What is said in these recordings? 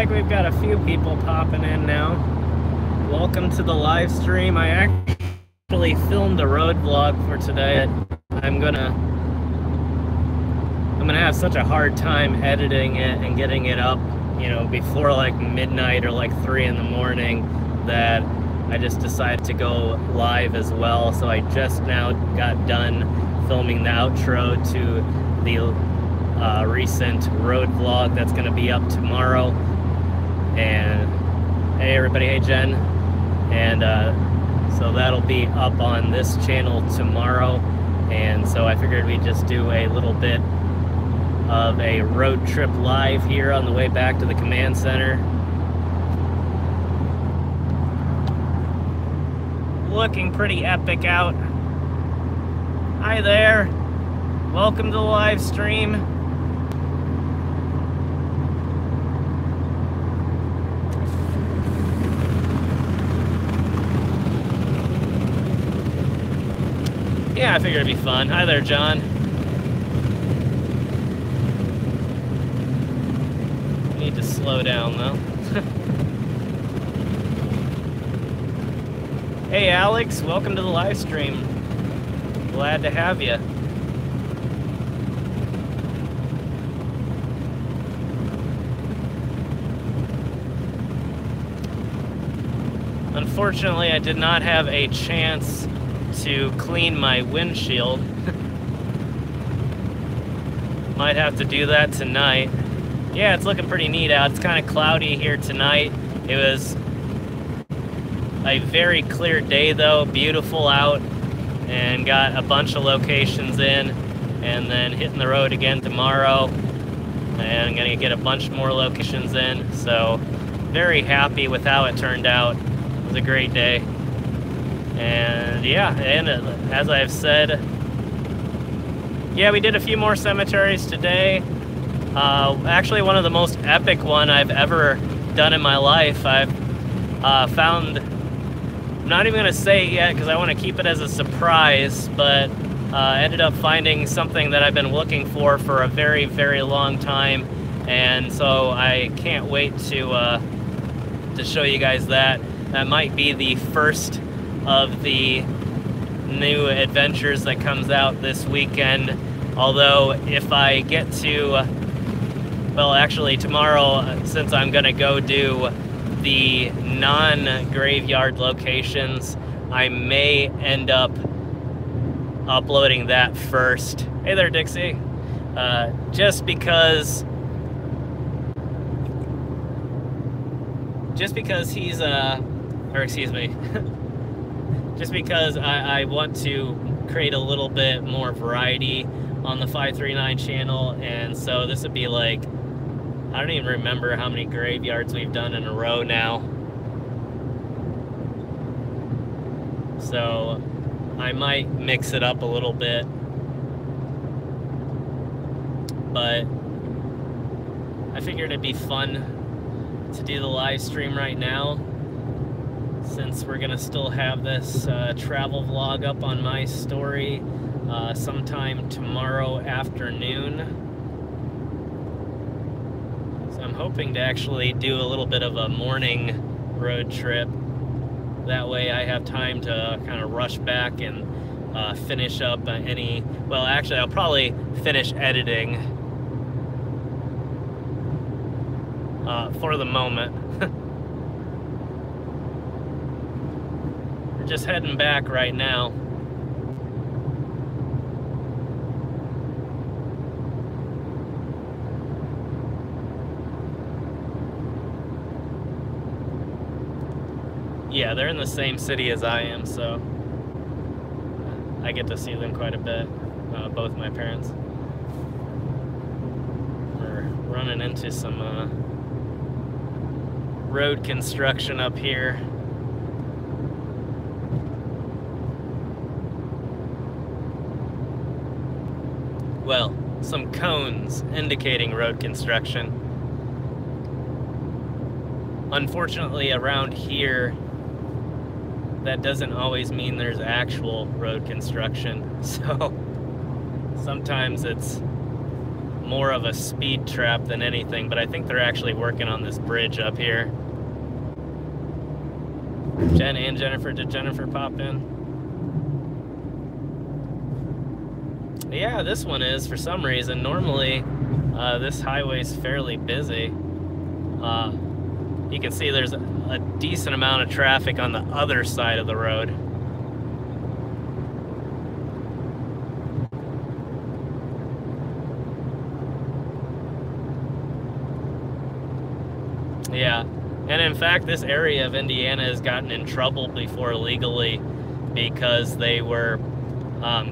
like we've got a few people popping in now. Welcome to the live stream. I actually filmed a road vlog for today. I'm gonna have such a hard time editing it and getting it up, you know, before like midnight or like 3 in the morning, that I just decided to go live as well. So I just now got done filming the outro to the recent road vlog that's going to be up tomorrow. And hey everybody, hey Jen. And so that'll be up on this channel tomorrow. And so I figured we'd just do a little bit of a road trip live here on the way back to the command center. Looking pretty epic out. Hi there. Welcome to the live stream. Yeah, I figured it'd be fun. Hi there, John. Need to slow down though. Hey Alex, welcome to the live stream. Glad to have you. Unfortunately, I did not have a chance to clean my windshield. Might have to do that tonight. Yeah, it's looking pretty neat out. It's kind of cloudy here tonight. It was a very clear day though, beautiful out, and got a bunch of locations in, and then hitting the road again tomorrow, and I'm gonna get a bunch more locations in. So very happy with how it turned out. It was a great day. And yeah, and as I've said, yeah, we did a few more cemeteries today. Actually, one of the most epic one I've ever done in my life. I've found, I'm not even gonna say it yet because I want to keep it as a surprise, but ended up finding something that I've been looking for a very, very long time, and so I can't wait to show you guys that. That might be the first of the new adventures that comes out this weekend. Although if I get to, well, actually tomorrow, since I'm gonna go do the non-graveyard locations, I may end up uploading that first. Hey there, Dixie. Just because he's or excuse me, just because I want to create a little bit more variety on the 539 channel, and so this would be like, I don't even remember how many graveyards we've done in a row now. So I might mix it up a little bit, but I figured it'd be fun to do the live stream right now, since we're gonna still have this travel vlog up on my story sometime tomorrow afternoon. So I'm hoping to actually do a little bit of a morning road trip. That way I have time to kind of rush back and finish up any, well actually I'll probably finish editing for the moment. We're just heading back right now. Yeah, they're in the same city as I am, so I get to see them quite a bit, both my parents. We're running into some road construction up here. Well, some cones indicating road construction. Unfortunately, around here, that doesn't always mean there's actual road construction. So sometimes it's more of a speed trap than anything, but I think they're actually working on this bridge up here. Jen and Jennifer, did Jennifer pop in? Yeah, this one is, for some reason. Normally, this highway's fairly busy. You can see there's a decent amount of traffic on the other side of the road. Yeah, and in fact, this area of Indiana has gotten in trouble before legally because they were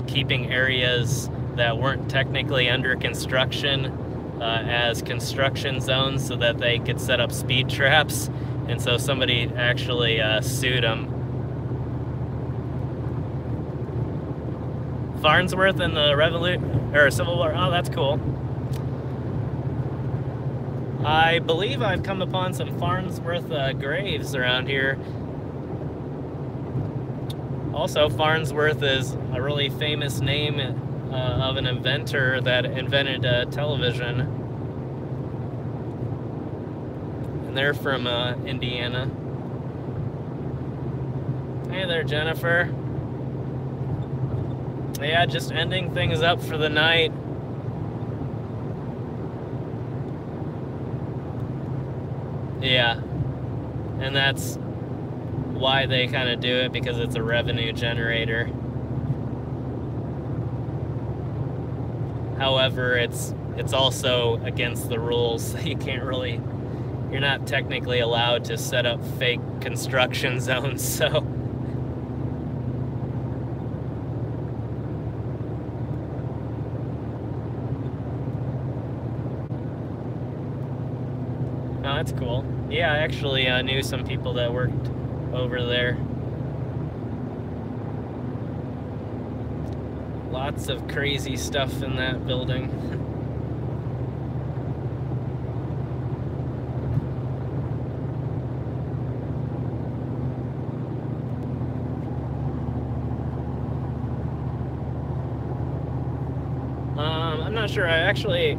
keeping areas that weren't technically under construction as construction zones so that they could set up speed traps, and so somebody actually sued them. Farnsworth in the Civil War. Oh, that's cool. I believe I've come upon some Farnsworth graves around here. Also, Farnsworth is a really famous name of an inventor that invented television. And they're from Indiana. Hey there, Jennifer. Yeah, just ending things up for the night. Yeah, and that's why they kind of do it, because it's a revenue generator. However, it's also against the rules. You're not technically allowed to set up fake construction zones, so. Oh, that's cool. Yeah, I actually knew some people that worked over there. Lots of crazy stuff in that building. I'm not sure. I actually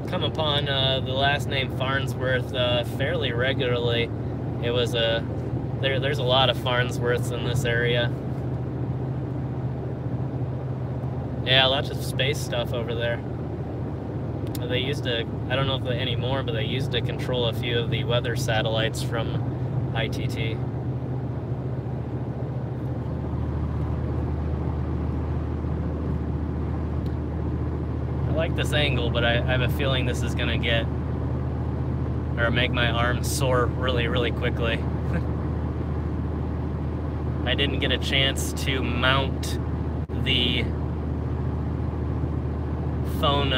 come upon the last name Farnsworth fairly regularly. It was there's a lot of Farnsworths in this area. Yeah, lots of space stuff over there. They used to, I don't know if they anymore, but they used to control a few of the weather satellites from ITT. I like this angle, but I have a feeling this is gonna make my arms sore really, really quickly. I didn't get a chance to mount the phone,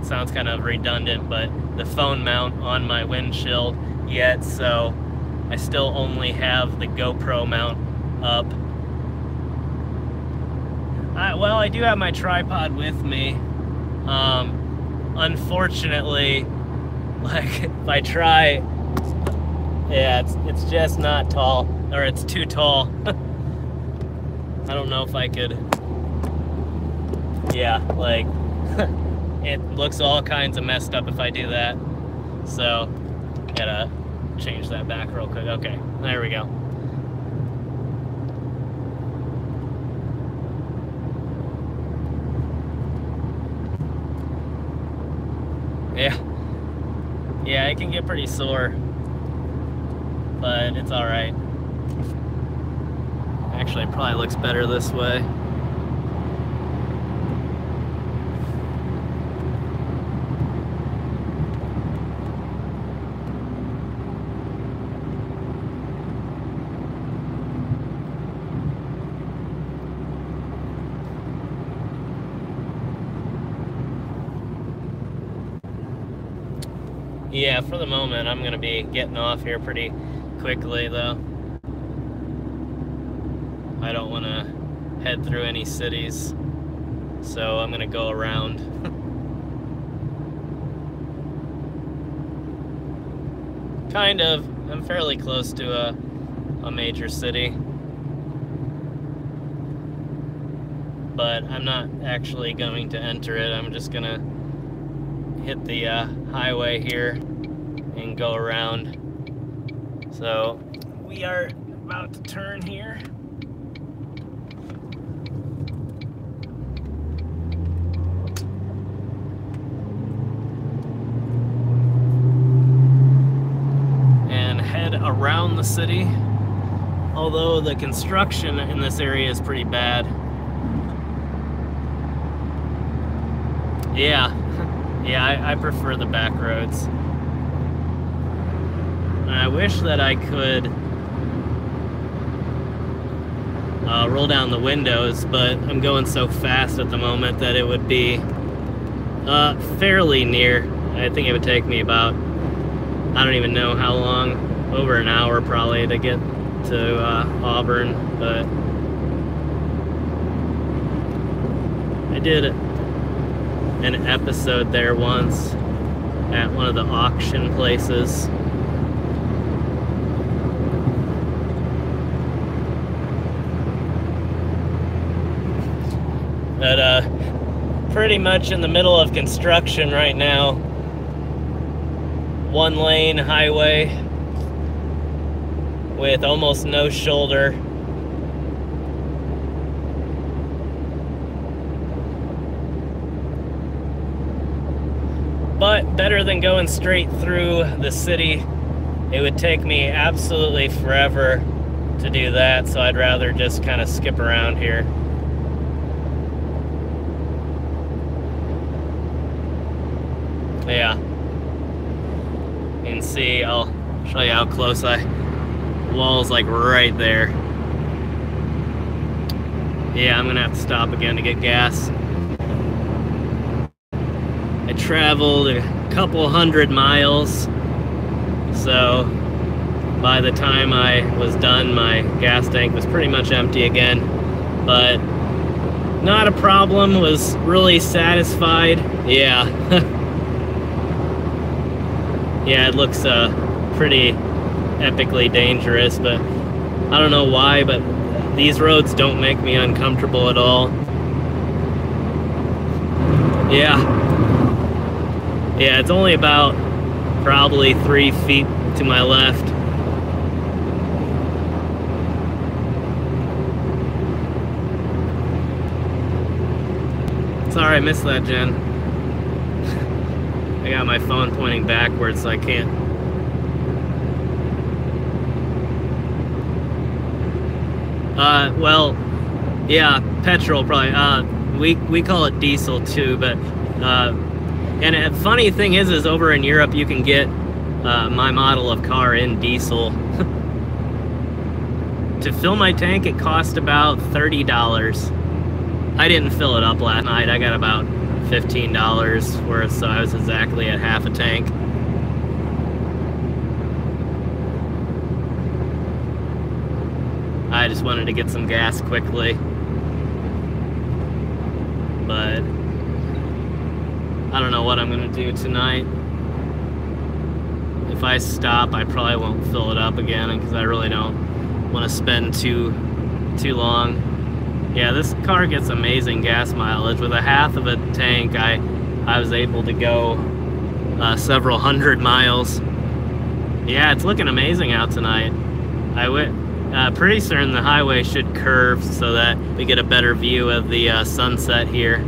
sounds kind of redundant, but the phone mount on my windshield yet, so I still only have the GoPro mount up. Well, I do have my tripod with me. Unfortunately, like, if I try, yeah, it's just not tall, or it's too tall. I don't know if I could, yeah, like, it looks all kinds of messed up if I do that. So, gotta change that back real quick. Okay, there we go. Yeah, it can get pretty sore, but it's all right. Actually, it probably looks better this way. Yeah, for the moment, I'm going to be getting off here pretty quickly, though. I don't want to head through any cities, so I'm going to go around. Kind of. I'm fairly close to a major city. But I'm not actually going to enter it. I'm just going to hit the highway here and go around. So we are about to turn here. And head around the city. Although the construction in this area is pretty bad. Yeah, I prefer the back roads. And I wish that I could roll down the windows, but I'm going so fast at the moment that it would be fairly near. I think it would take me about, I don't even know how long, over an hour probably to get to Auburn, but I did an episode there once at one of the auction places. But pretty much in the middle of construction right now. One lane highway with almost no shoulder. But better than going straight through the city. It would take me absolutely forever to do that, so I'd rather just kind of skip around here. Yeah. You can see, I'll show you how close the wall's like right there. Yeah, I'm gonna have to stop again to get gas. I traveled a couple hundred miles, so by the time I was done, my gas tank was pretty much empty again, but not a problem, was really satisfied. Yeah. Yeah, it looks pretty epically dangerous, but I don't know why, but these roads don't make me uncomfortable at all. Yeah. Yeah, it's only about probably 3 feet to my left. Sorry, I missed that, Jen. I got my phone pointing backwards, so I can't. Well, yeah, petrol probably. We call it diesel too, but and a funny thing is over in Europe you can get my model of car in diesel. To fill my tank, it cost about $30. I didn't fill it up last night. I got about $15 worth, so I was exactly at half a tank. I just wanted to get some gas quickly, but I don't know what I'm gonna do tonight. If I stop, I probably won't fill it up again because I really don't want to spend too long. Yeah, this car gets amazing gas mileage. With a half of a tank, I was able to go several hundred miles. Yeah, it's looking amazing out tonight. Pretty soon the highway should curve so that we get a better view of the sunset here.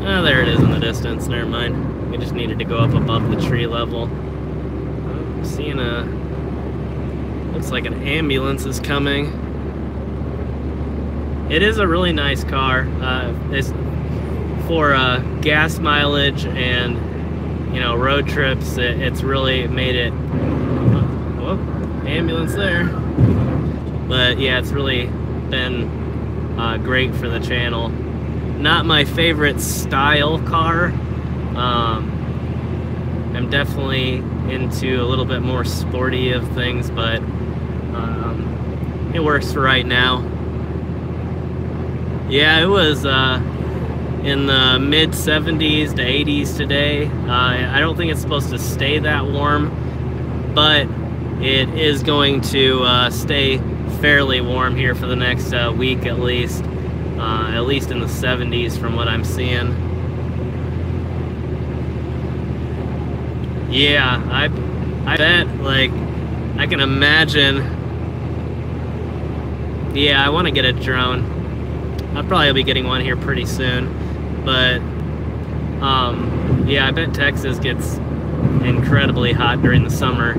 Oh, there it is in the distance. Never mind. We just needed to go up above the tree level. I'm seeing looks like an ambulance is coming. It is a really nice car. It's for gas mileage and, you know, road trips. It's really made it. Whoop, ambulance there. But yeah, it's really been great for the channel. Not my favorite style car. I'm definitely into a little bit more sporty of things, but it works for right now. Yeah, it was in the mid 70s to 80s today. I don't think it's supposed to stay that warm, but it is going to stay fairly warm here for the next week at least in the 70s from what I'm seeing. Yeah, I bet, like, I can imagine. Yeah, I want to get a drone. I'll probably be getting one here pretty soon, but yeah, I bet Texas gets incredibly hot during the summer.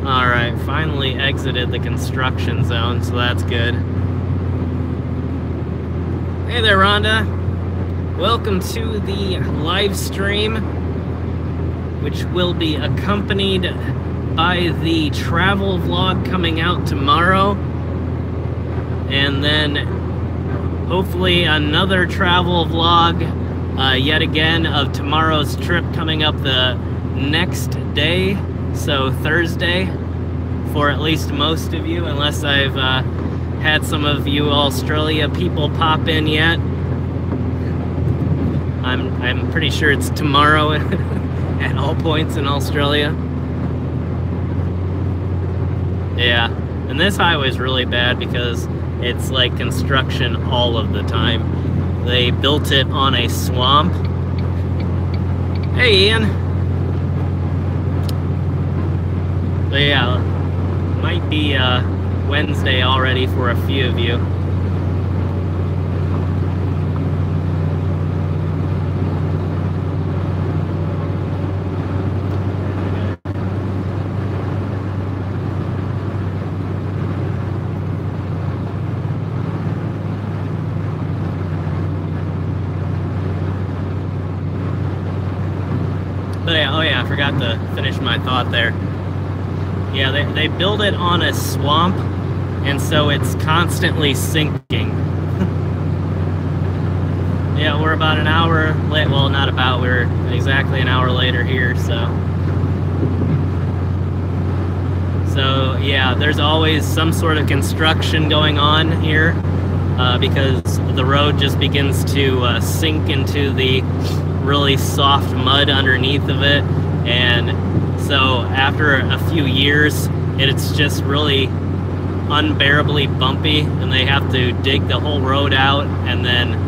Alright, finally exited the construction zone, so that's good. Hey there, Rhonda. Welcome to the live stream, which will be accompanied by the travel vlog coming out tomorrow. And then hopefully another travel vlog yet again of tomorrow's trip coming up the next day. So Thursday, for at least most of you, unless I've had some of you Australia people pop in yet. I'm pretty sure it's tomorrow at all points in Australia. Yeah, and this highway is really bad because it's like construction all of the time. They built it on a swamp. Hey, Ian. So yeah, might be Wednesday already for a few of you. But yeah, oh yeah, I forgot to finish my thought there. Yeah, they build it on a swamp, and so it's constantly sinking. Yeah, we're about an hour late. Well, not about, we're exactly an hour later here, so. So, yeah, there's always some sort of construction going on here because the road just begins to sink into the really soft mud underneath of it. And so after a few years, it's just really unbearably bumpy, and they have to dig the whole road out and then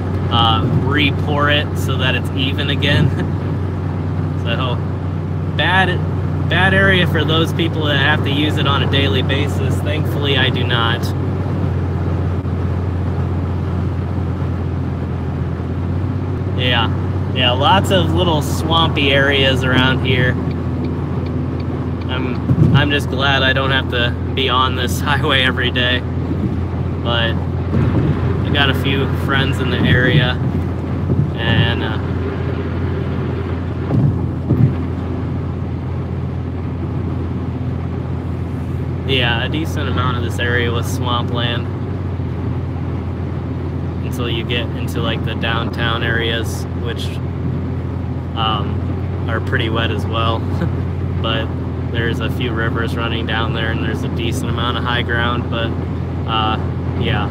re-pour it so that it's even again. So bad area for those people that have to use it on a daily basis. Thankfully, I do not. Yeah, lots of little swampy areas around here. I'm just glad I don't have to be on this highway every day. But I got a few friends in the area, and yeah, a decent amount of this area was swampland until you get into like the downtown areas, which are pretty wet as well. But there's a few rivers running down there, and there's a decent amount of high ground. But yeah,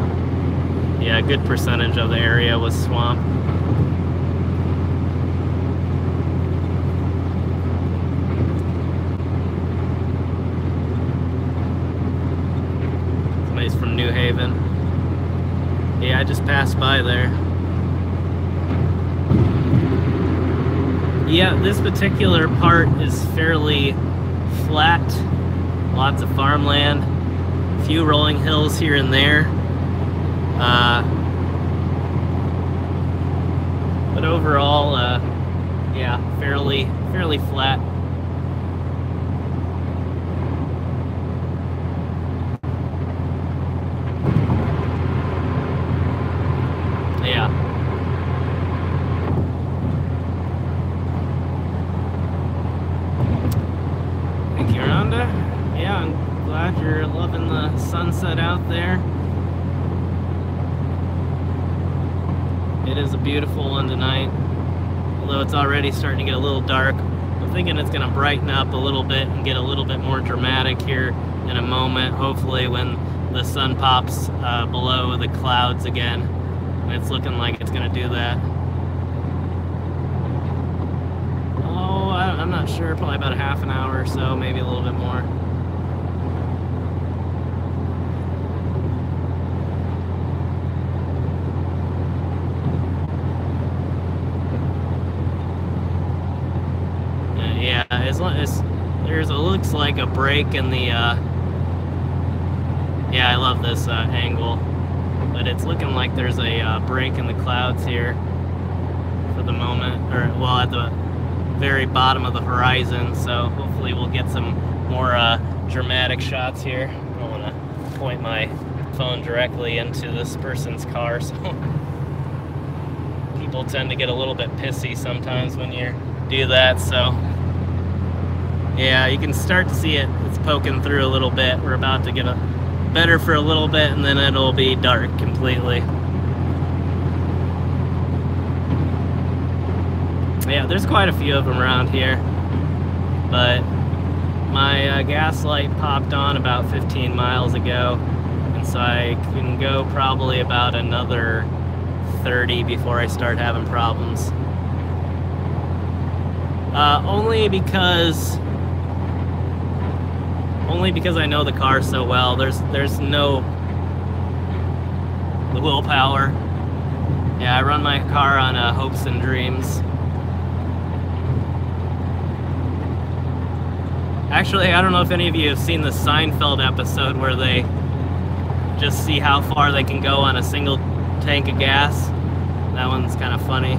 a good percentage of the area was swamp. Somebody's from New Haven. Yeah, I just passed by there. Yeah, this particular part is fairly flat, lots of farmland, a few rolling hills here and there. But overall, yeah, fairly flat. Yeah. Thank you, Rhonda. Yeah, I'm glad you're loving the sunset out there. It is a beautiful one tonight, although it's already starting to get a little dark. I'm thinking it's going to brighten up a little bit and get a little bit more dramatic here in a moment, hopefully when the sun pops below the clouds again, and it's looking like it's gonna do that. Oh, I'm not sure, probably about a half an hour or so, maybe a little bit more. Yeah, as long as there's looks like a break in the yeah, I love this angle, but it's looking like there's a break in the clouds here for the moment, or well, at the very bottom of the horizon, so hopefully we'll get some more dramatic shots here. I don't want to point my phone directly into this person's car, so people tend to get a little bit pissy sometimes when you do that, so yeah, you can start to see it. It's poking through a little bit. We're about to get better for a little bit, and then it'll be dark completely. Yeah, there's quite a few of them around here, but my gas light popped on about 15 miles ago, and so I can go probably about another 30 before I start having problems. Only because I know the car so well. There's no willpower. Yeah, I run my car on hopes and dreams. Actually, I don't know if any of you have seen the Seinfeld episode where they just see how far they can go on a single tank of gas. That one's kind of funny.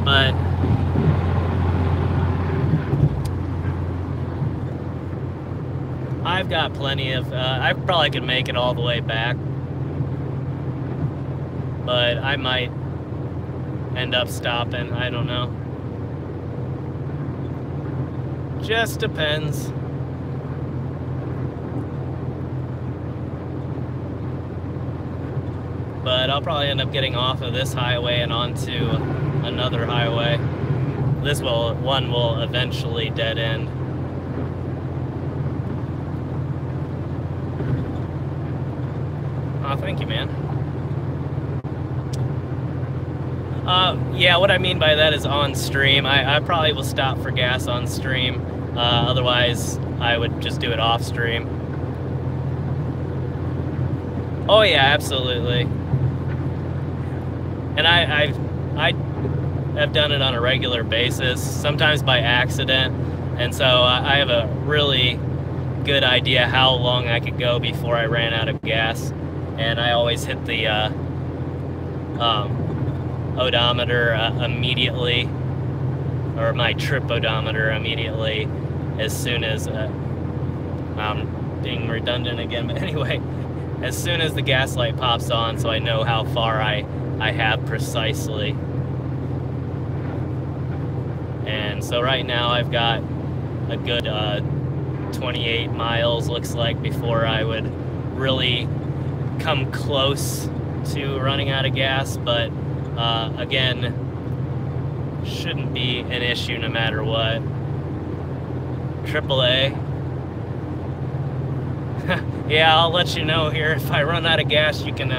But I've got plenty of, I probably could make it all the way back, but I might end up stopping, I don't know. Just depends. But I'll probably end up getting off of this highway and onto another highway. This one will eventually dead end. Oh, thank you, man. Yeah, what I mean by that is on stream. I probably will stop for gas on stream. Otherwise, I would just do it off stream. Oh yeah, absolutely. And I have done it on a regular basis, sometimes by accident, and so I have a really good idea how long I could go before I ran out of gas. And I always hit the odometer immediately, or my trip odometer immediately, as soon as, I'm being redundant again, but anyway, as soon as the gas light pops on, so I know how far I have precisely. And so right now I've got a good 28 miles, looks like, before I would really come close to running out of gas, but again, shouldn't be an issue no matter what. AAA. Yeah, I'll let you know here if I run out of gas. You can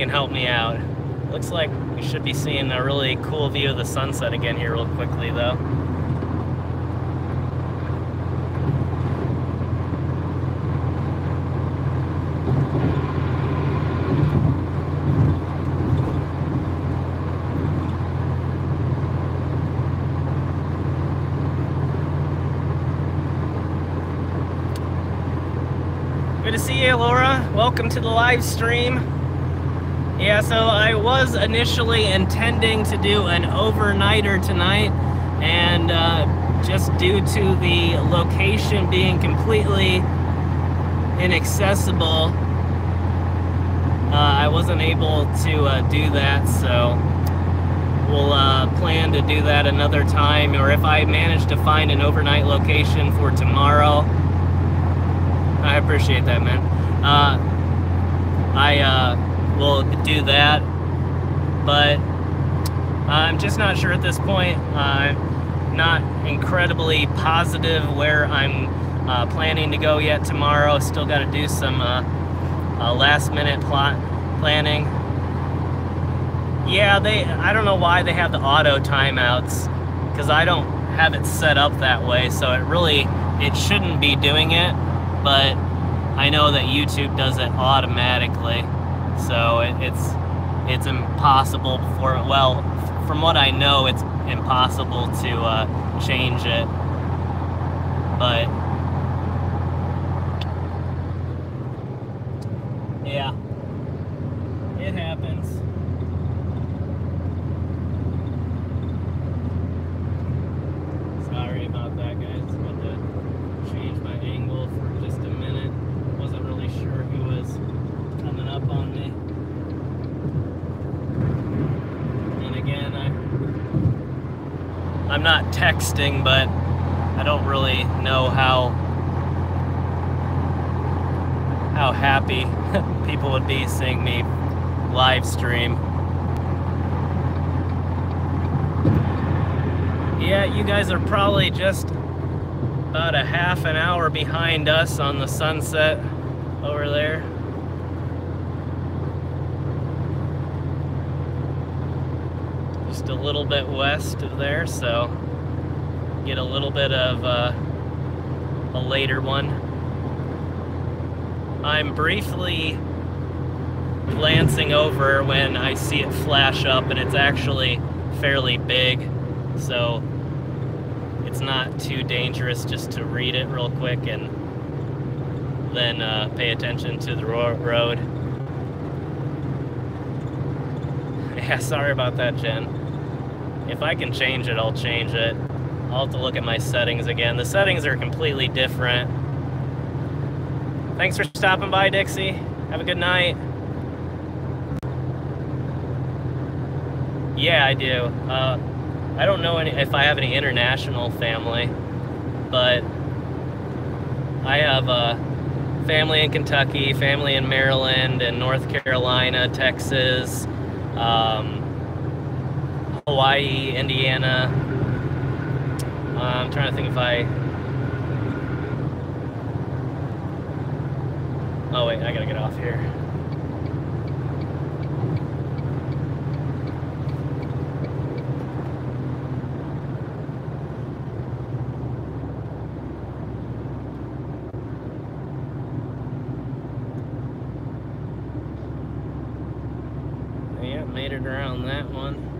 help me out. Looks like we should be seeing a really cool view of the sunset again here real quickly, though. Good to see you, Laura. Welcome to the live stream. Yeah, so I was initially intending to do an overnighter tonight, and just due to the location being completely inaccessible, I wasn't able to do that, so we'll plan to do that another time, or if I manage to find an overnight location for tomorrow. I appreciate that, man. I will do that, but I'm just not sure at this point. I'm not incredibly positive where I'm planning to go yet tomorrow. Still got to do some last-minute planning. Yeah, I don't know why they have the auto timeouts, because I don't have it set up that way, so it shouldn't be doing it, but I know that YouTube does it automatically, so it's impossible from what I know, it's impossible to change it, but yeah, it happens. Sorry about that, guys. I'm about to change my angle for just a minute. Wasn't really sure who was coming up on me. And again, I'm not texting, but I don't really know how happy people would be seeing me live stream. Yeah, you guys are probably just about a half an hour behind us on the sunset over there. Just a little bit west of there, so get a little bit of a later one. I'm briefly glancing over when I see it flash up, and it's actually fairly big, so it's not too dangerous just to read it real quick and then pay attention to the road. Yeah, sorry about that, Jen. If I can change it, I'll change it. I'll have to look at my settings again. The settings are completely different. Thanks for stopping by, Dixie. Have a good night. Yeah, I do. I don't know if I have any international family, but I have family in Kentucky, family in Maryland, and North Carolina, Texas, Hawaii, Indiana. I'm trying to think if oh wait, I gotta get off here. Yeah, made it around that one.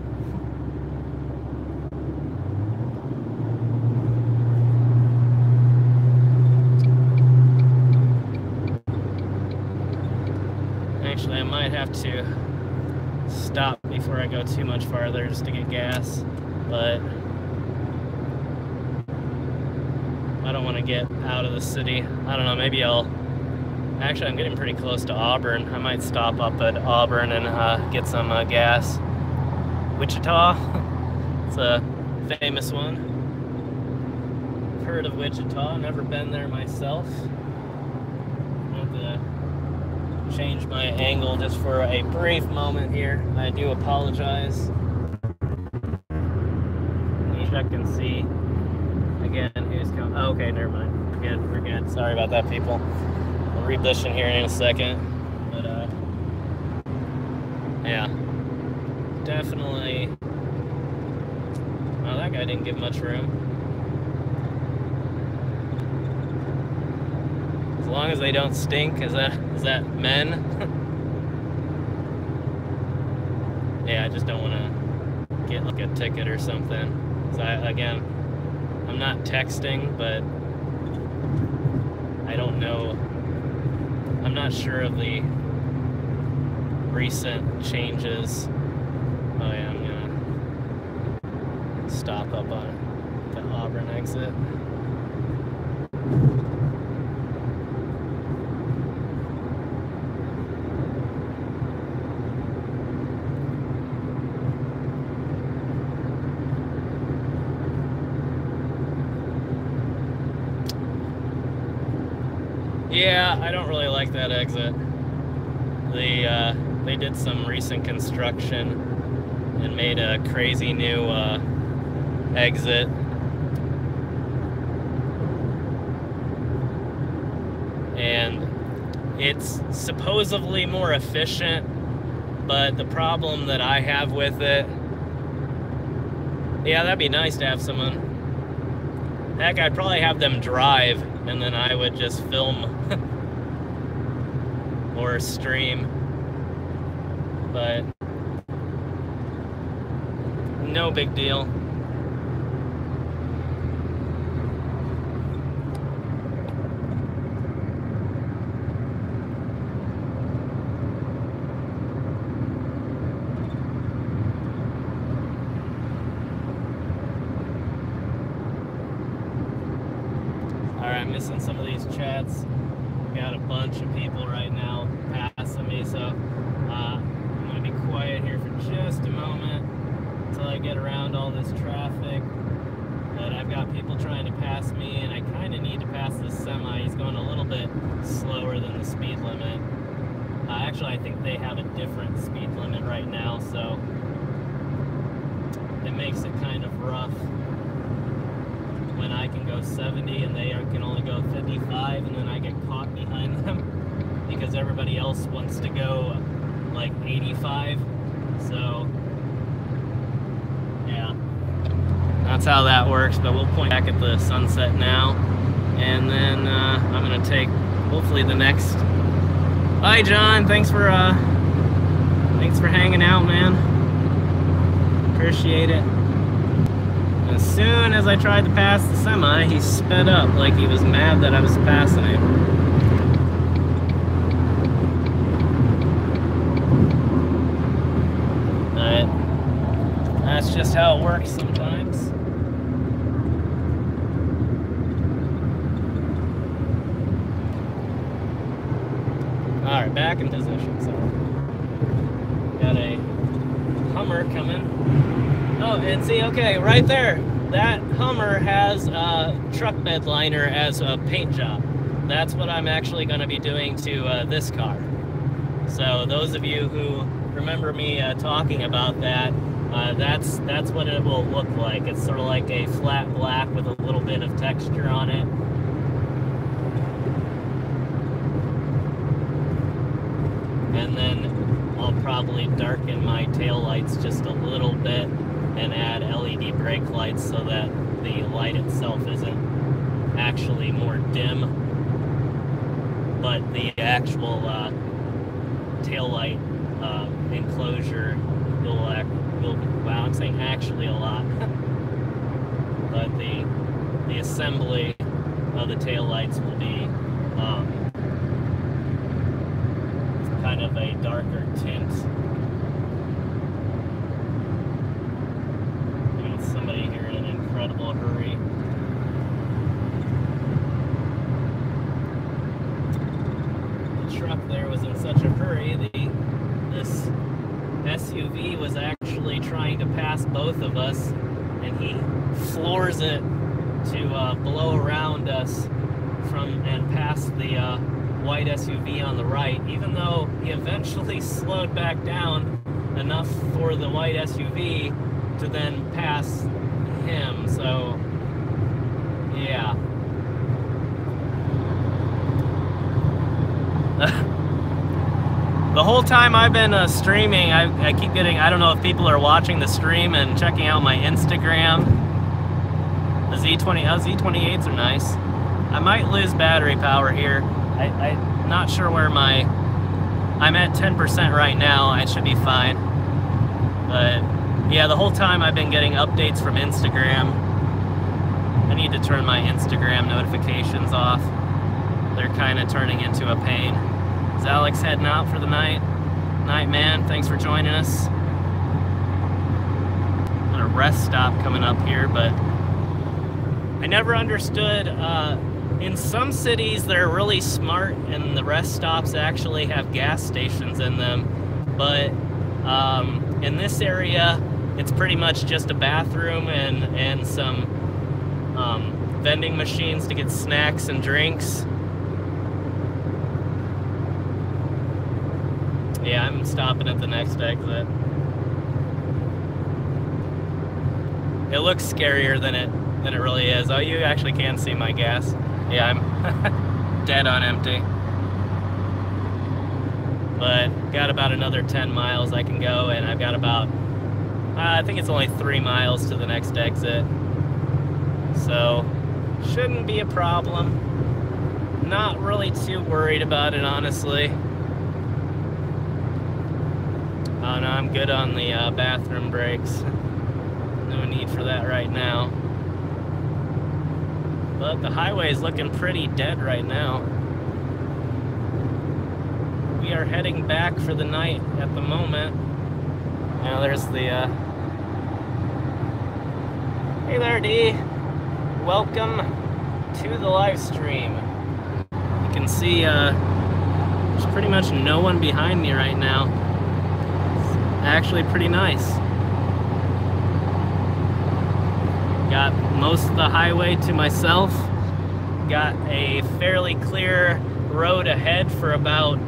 Actually, I might have to stop before I go too much farther just to get gas, but I don't want to get out of the city. I don't know, maybe actually I'm getting pretty close to Auburn. I might stop up at Auburn and get some gas. Wichita, it's a famous one. I've heard of Wichita, never been there myself. Change my angle just for a brief moment here. I do apologize. Let me check and see again who's coming. Oh, okay, never mind. We're good. Sorry about that, people. I'll read this in here in a second. But yeah, definitely. Oh, that guy didn't give much room. As long as they don't stink, is that men? Yeah, I just don't want to get like a ticket or something. So again, I'm not texting, but I don't know. I'm not sure of the recent changes. Oh yeah, I'm gonna stop up on the Auburn exit. Yeah, I don't really like that exit. They did some recent construction and made a crazy new exit. It's supposedly more efficient, but the problem that I have with it, yeah, that'd be nice to have someone. Heck, I'd probably have them drive, and then I would just film or stream. But no big deal. I'm missing some of these chats. Got a bunch of people right now passing me, so I'm gonna be quiet here for just a moment until I get around all this traffic. But I've got people trying to pass me, and I kind of need to pass this semi. He's going a little bit slower than the speed limit. Actually, I think they have a different speed limit right now, so it makes it kind of rough when I can go 70 and they can only go 55, and then I get caught behind them because everybody else wants to go like 85. So yeah, that's how that works. But we'll point back at the sunset now, and then I'm gonna take hopefully the next. Hi John, thanks for hanging out, man. Appreciate it. As soon as I tried to pass the semi, he sped up like he was mad that I was passing him. But that's just how it works sometimes. Alright, back in position. So got a Hummer coming. Oh, and see, okay, right there, that Hummer has a truck bed liner as a paint job. That's what I'm actually going to be doing to this car. So those of you who remember me talking about that, that's what it will look like. It's sort of like a flat black with a little bit of texture on it. And then I'll probably darken my taillights just a little bit and add LED brake lights so that the light itself isn't actually more dim, but the actual tail light enclosure will wow, I'm saying actually a lot, but the assembly of the tail lights will be kind of a darker tint. Somebody here in an incredible hurry. The truck there was in such a hurry, this SUV was actually trying to pass both of us, and he floors it to blow around us and past the white SUV on the right, even though he eventually slowed back down enough for the white SUV to then pass him. So yeah. The whole time I've been streaming, I keep getting, I don't know if people are watching the stream and checking out my Instagram. The Z28s are nice. I might lose battery power here. I'm not sure where I'm at 10% right now. I should be fine. But yeah, the whole time I've been getting updates from Instagram. I need to turn my Instagram notifications off. They're kind of turning into a pain. Is Alex heading out for the night? Night, man. Thanks for joining us. Got a rest stop coming up here, but I never understood. In some cities, they're really smart, and the rest stops actually have gas stations in them. But in this area, it's pretty much just a bathroom and some vending machines to get snacks and drinks. Yeah, I'm stopping at the next exit. It looks scarier than it really is. Oh, you actually can see my gas. Yeah, I'm dead on empty. but got about another 10 miles I can go, and I've got about, I think it's only 3 miles to the next exit. So, shouldn't be a problem. Not really too worried about it, honestly. Oh no, I'm good on the bathroom breaks. No need for that right now. But the highway is looking pretty dead right now. We are heading back for the night at the moment. Now there's the, Hey there, D. Welcome to the live stream. You can see, there's pretty much no one behind me right now. It's actually pretty nice. Got most of the highway to myself. Got a fairly clear road ahead for about,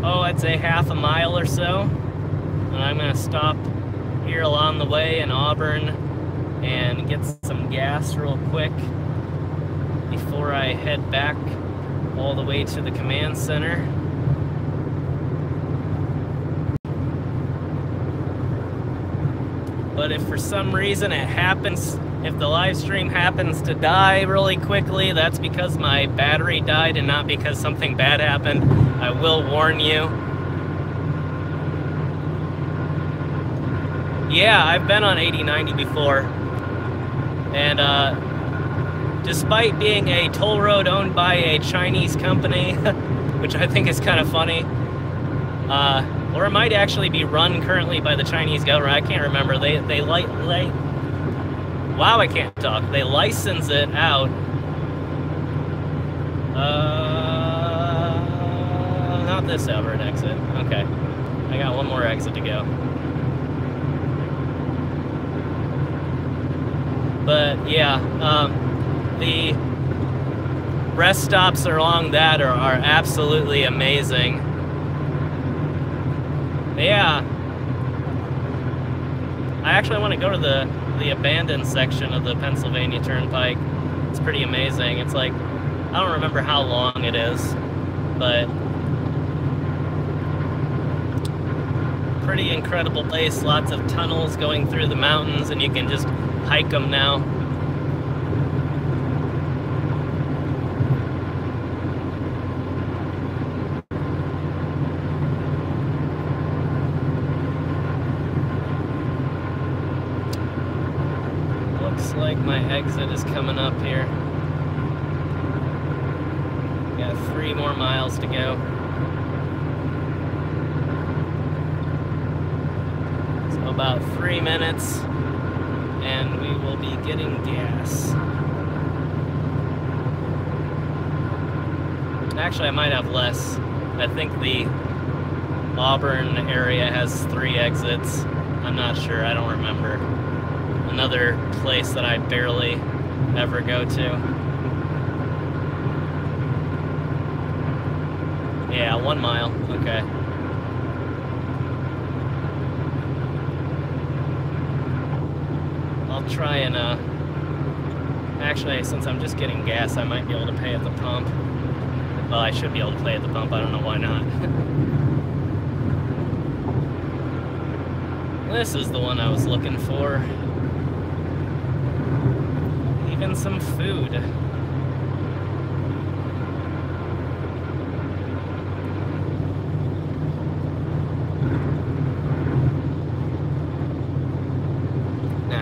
I'd say half a mile or so. And I'm gonna stop here along the way in Auburn and get some gas real quick before I head back all the way to the command center. But if for some reason it happens, if the live stream happens to die really quickly, that's because my battery died and not because something bad happened. I will warn you. Yeah, I've been on 8090 before. And despite being a toll road owned by a Chinese company, which I think is kind of funny, or it might actually be run currently by the Chinese government. I can't remember. Wow, I can't talk. They license it out. Not this Auburn exit. Okay. I got one more exit to go. But yeah, the rest stops along that are absolutely amazing. Yeah, I actually want to go to the abandoned section of the Pennsylvania Turnpike. It's pretty amazing. It's like, I don't remember how long it is, but pretty incredible place. Lots of tunnels going through the mountains, and you can just hike them now. Looks like my exit is coming up here. Got 3 more miles to go. So about 3 minutes. And we will be getting gas. Actually, I might have less. I think the Auburn area has 3 exits. I'm not sure, I don't remember. Another place that I barely ever go to. Yeah, 1 mile, okay. I'll try and, actually, since I'm just getting gas, I might be able to pay at the pump. Well, I should be able to pay at the pump, I don't know why not. This is the one I was looking for. Even some food.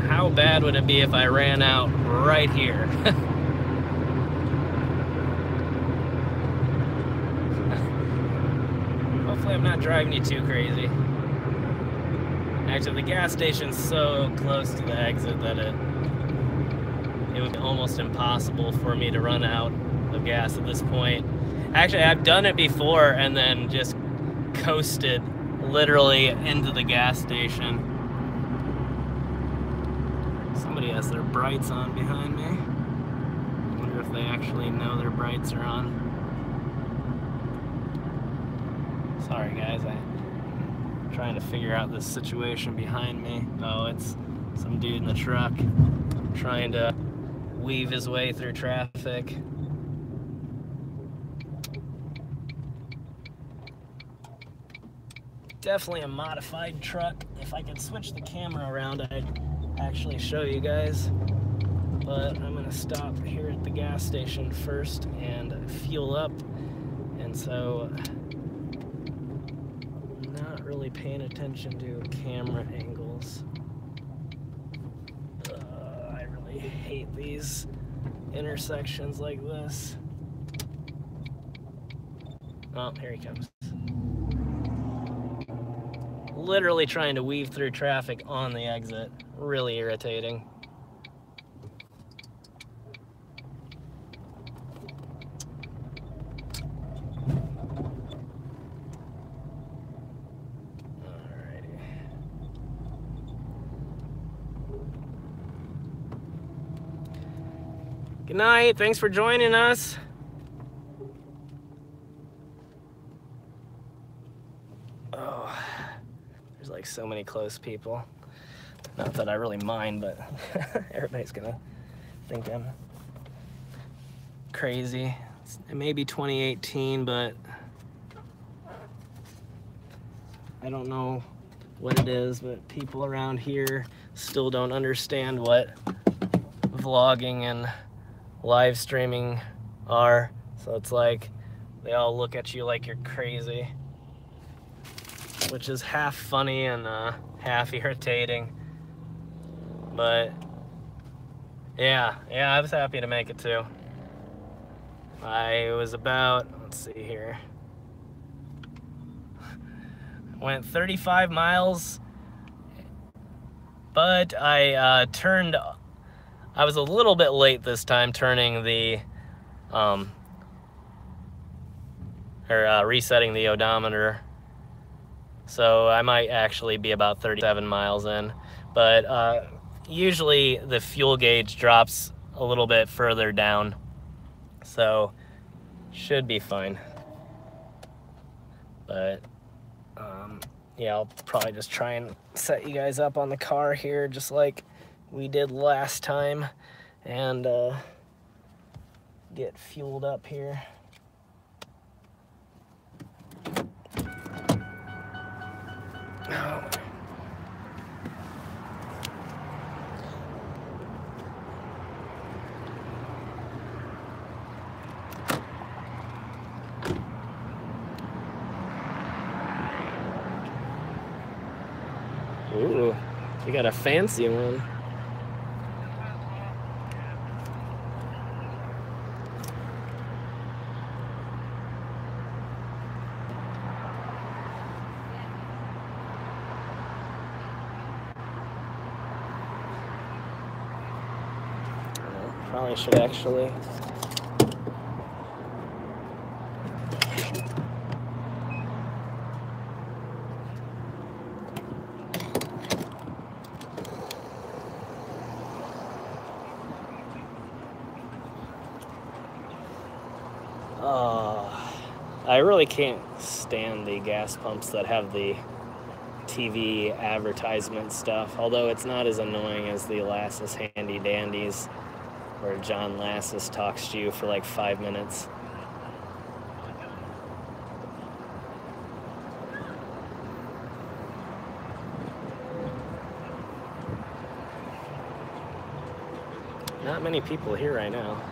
How bad would it be if I ran out right here? Hopefully I'm not driving you too crazy. Actually, the gas station's so close to the exit that it would be almost impossible for me to run out of gas at this point. Actually, I've done it before and then just coasted literally into the gas station. Somebody has their brights on behind me. I wonder if they actually know their brights are on. Sorry guys, I'm trying to figure out this situation behind me. Oh, it's some dude in the truck trying to weave his way through traffic. definitely a modified truck. If I could switch the camera around, I'd actually show you guys. But I'm gonna stop here at the gas station first and fuel up. And so, I'm not really paying attention to camera angles. I really hate these intersections like this. Oh, here he comes. Literally trying to weave through traffic on the exit. Really irritating. Alrighty. Good night. Thanks for joining us. Like so many close people. Not that I really mind, but everybody's gonna think I'm crazy. It may be 2018, but I don't know what it is, but people around here still don't understand what vlogging and live streaming are. So it's like they all look at you like you're crazy, which is half funny and half irritating. But yeah, I was happy to make it too. I was about, let's see here, went 35 miles, but I was a little bit late this time turning the, resetting the odometer. So I might actually be about 37 miles in, but usually the fuel gauge drops a little bit further down, so should be fine. But yeah, I'll probably just try and set you guys up on the car here just like we did last time and get fueled up here. Oh. Ooh, you got a fancy one. Probably should actually. I really can't stand the gas pumps that have the TV advertisement stuff, although it's not as annoying as the Lassus Handy Dandies, where John Lassus talks to you for like 5 minutes. Not many people here right now.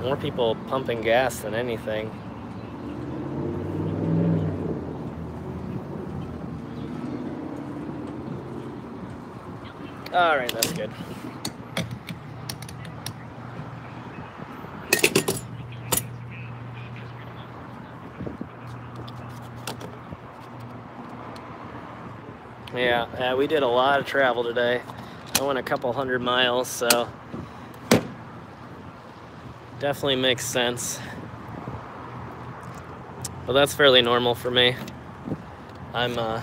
More people pumping gas than anything. All right, that's good. Yeah, we did a lot of travel today. I went a couple 100 miles, so definitely makes sense. But that's fairly normal for me. I'm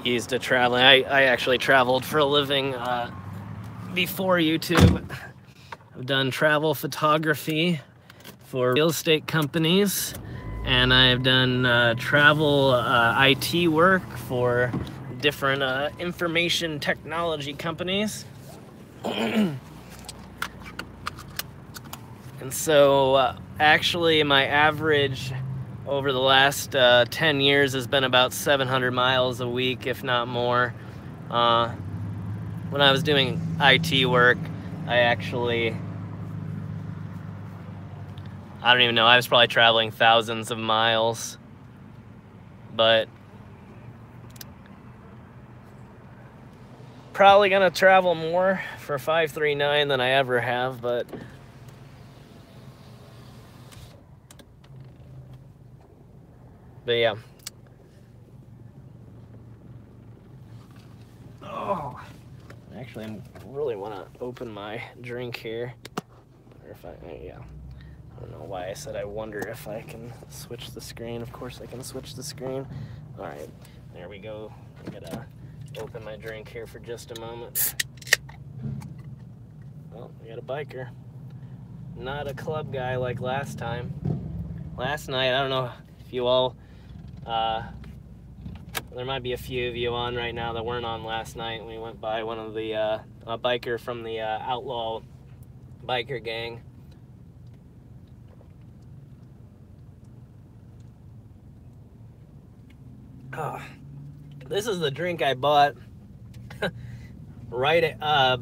used to traveling. I actually traveled for a living before YouTube. I've done travel photography for real estate companies, and I've done travel IT work for different information technology companies. And so actually my average over the last 10 years has been about 700 miles a week, if not more. When I was doing IT work, I don't even know, I was probably traveling thousands of miles. But probably gonna travel more for 539 than I ever have, but yeah. Oh, actually, I really want to open my drink here. Or if yeah. I don't know why I said I wonder if I can switch the screen. Of course I can switch the screen. All right, there we go. I gotta open my drink here for just a moment. Well, we got a biker. Not a club guy like last time. Last night, I don't know if you all, there might be a few of you on right now that weren't on last night. We went by one of the, a biker from the outlaw biker gang. Oh, this is the drink I bought right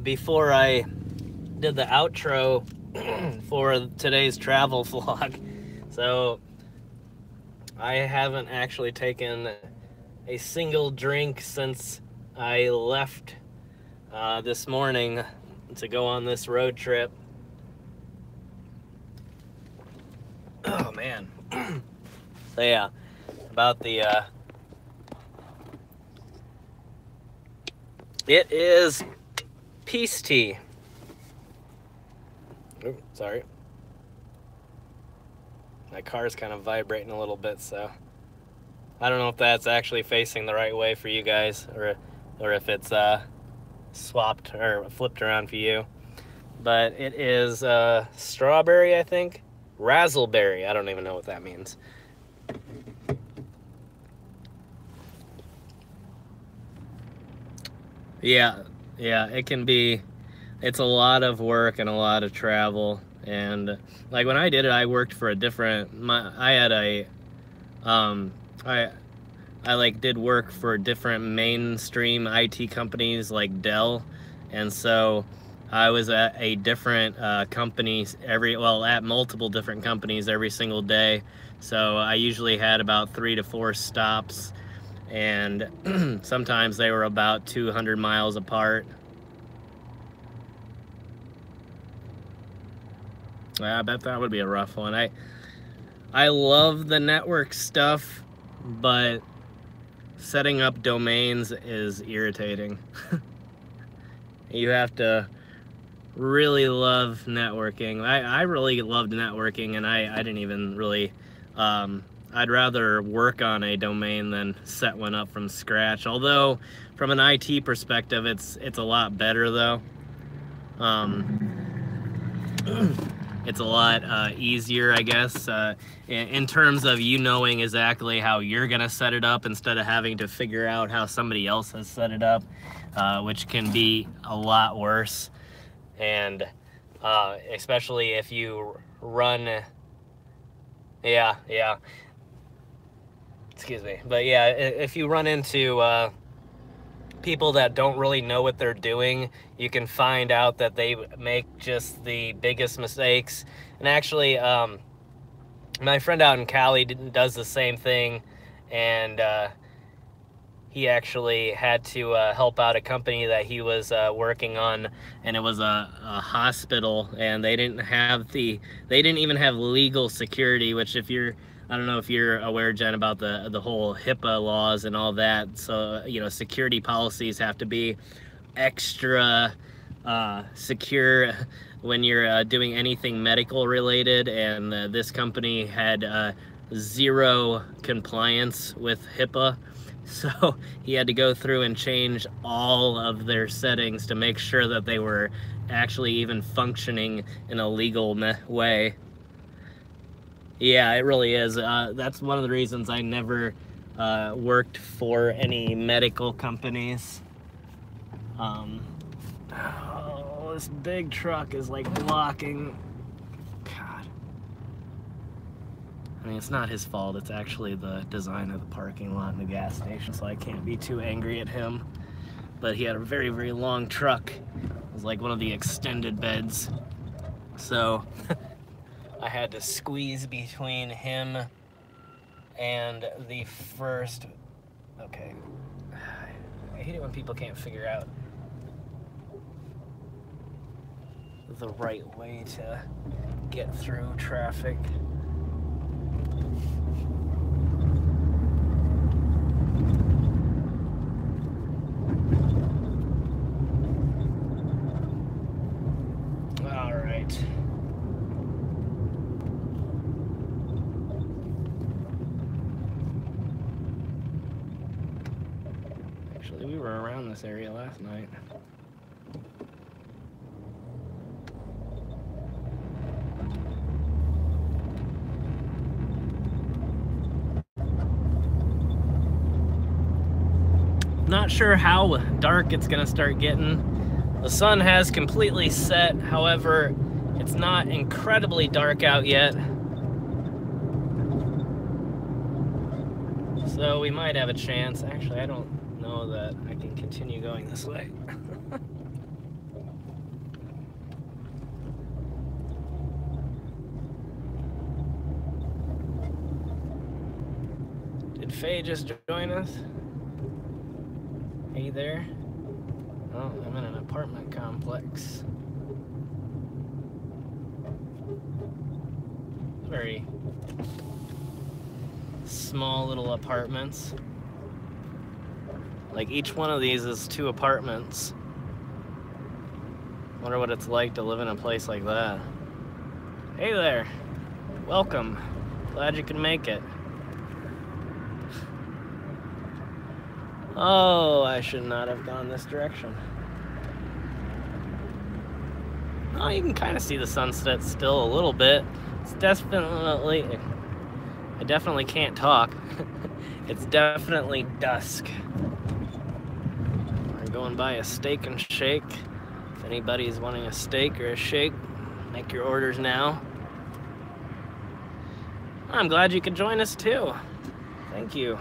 before I did the outro for today's travel vlog. So I haven't actually taken a single drink since I left this morning to go on this road trip. Oh man. So yeah, about the it is Peace Tea. Oops, sorry. My car's kind of vibrating a little bit, so I don't know if that's actually facing the right way for you guys, or if it's swapped or flipped around for you. But it is strawberry, I think. Razzleberry. I don't even know what that means. Yeah, it can be, it's a lot of work and a lot of travel. And like when I did it, I worked for a different, I had a, I like did work for different mainstream IT companies like Dell. And so I was at a different companies at multiple different companies every single day. So I usually had about 3 to 4 stops, and sometimes they were about 200 miles apart. I bet that would be a rough one. I love the network stuff, but setting up domains is irritating. You have to really love networking. I really loved networking, and I didn't even really, I'd rather work on a domain than set one up from scratch. Although from an IT perspective, it's a lot better though. It's a lot easier, I guess, in terms of you knowing exactly how you're gonna set it up instead of having to figure out how somebody else has set it up, which can be a lot worse. And especially if you run, yeah, excuse me, but yeah, if you run into people that don't really know what they're doing, you can find out that they make just the biggest mistakes. And actually, my friend out in Cali does the same thing, and he actually had to help out a company that he was working on, and it was a hospital, and they didn't even have legal security, which if you're, I don't know if you're aware, Jen, about the whole HIPAA laws and all that. So, you know, security policies have to be extra secure when you're doing anything medical related, and this company had zero compliance with HIPAA. So he had to go through and change all of their settings to make sure that they were actually even functioning in a legal way. Yeah, it really is. That's one of the reasons I never worked for any medical companies. Oh, this big truck is like blocking. God. I mean, it's not his fault. It's actually the design of the parking lot and the gas station, so I can't be too angry at him. But he had a very, very long truck. It was like one of the extended beds. So I had to squeeze between him and the first... Okay. I hate it when people can't figure out the right way to get through traffic. All right. Actually, we were around this area last night. Not sure how dark it's gonna start getting. The sun has completely set, however, it's not incredibly dark out yet. So we might have a chance. Actually, I don't know that I can continue going this way. Did Faye just join us? Hey there. Oh, I'm in an apartment complex. Very small little apartments. Like each one of these is 2 apartments. Wonder what it's like to live in a place like that. Hey there. Welcome. Glad you could make it. Oh, I should not have gone this direction. Oh, you can kind of see the sunset still a little bit. It's definitely... I definitely can't talk. It's definitely dusk. We're going by a Steak and Shake. If anybody's wanting a steak or a shake, make your orders now. I'm glad you could join us too. Thank you.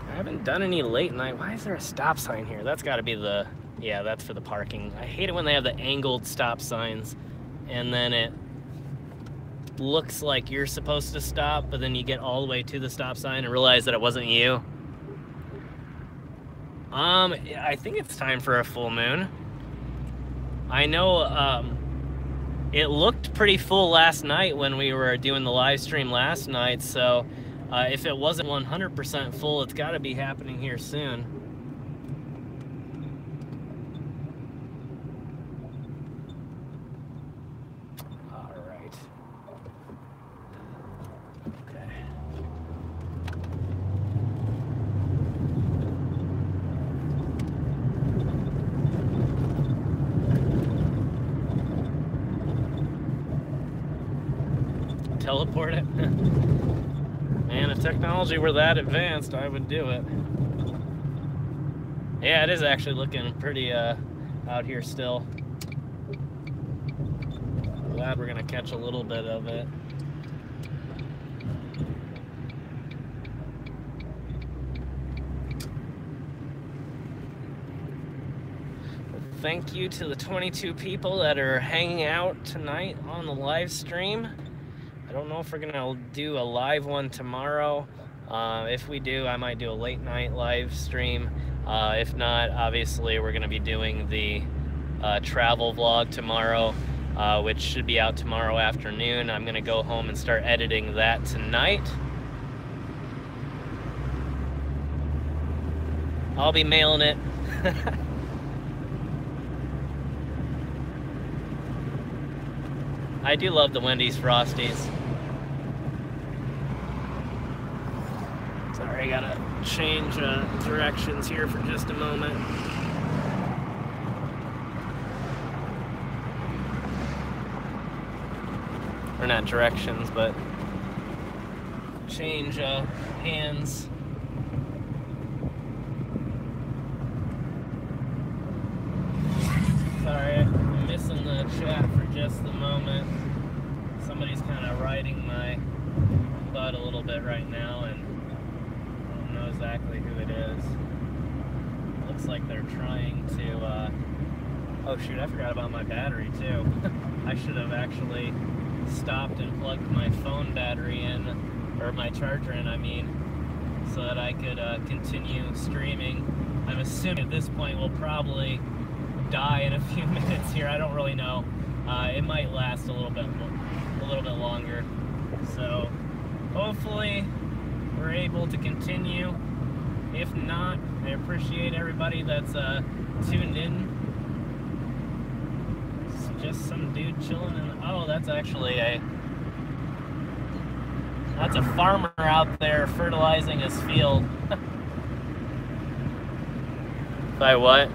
I haven't done any late night. Why is there a stop sign here? That's got to be the... Yeah, that's for the parking. I hate it when they have the angled stop signs and then it looks like you're supposed to stop, but then you get all the way to the stop sign and realize that it wasn't you. I think it's time for a full moon. I know it looked pretty full last night when we were doing the live stream last night, so if it wasn't 100% full, it's got to be happening here soon. All right. Okay. Teleport it? Man, if technology were that advanced, I would do it. Yeah, it is actually looking pretty out here still. Glad we're gonna catch a little bit of it. Thank you to the 22 people that are hanging out tonight on the live stream. I don't know if we're gonna do a live one tomorrow. If we do, I might do a late night live stream. If not, obviously we're gonna be doing the travel vlog tomorrow, which should be out tomorrow afternoon. I'm gonna go home and start editing that tonight. I'll be mailing it. I do love the Wendy's Frosties. Sorry, I gotta change directions here for just a moment. Or not directions, but change hands. Sorry, I'm missing the chat for just a moment. Somebody's kind of riding my butt a little bit right now, and I don't know exactly who it is. Looks like they're trying to, oh shoot, I forgot about my battery too. I should have actually stopped and plugged my phone battery in, or my charger in, I mean, so that I could continue streaming. I'm assuming at this point we'll probably die in a few minutes here. I don't really know. It might last a little bit longer. So hopefully we're able to continue. If not, I appreciate everybody that's tuned in. It's just some dude chilling in the, oh, that's actually that's a farmer out there fertilizing his field. By what?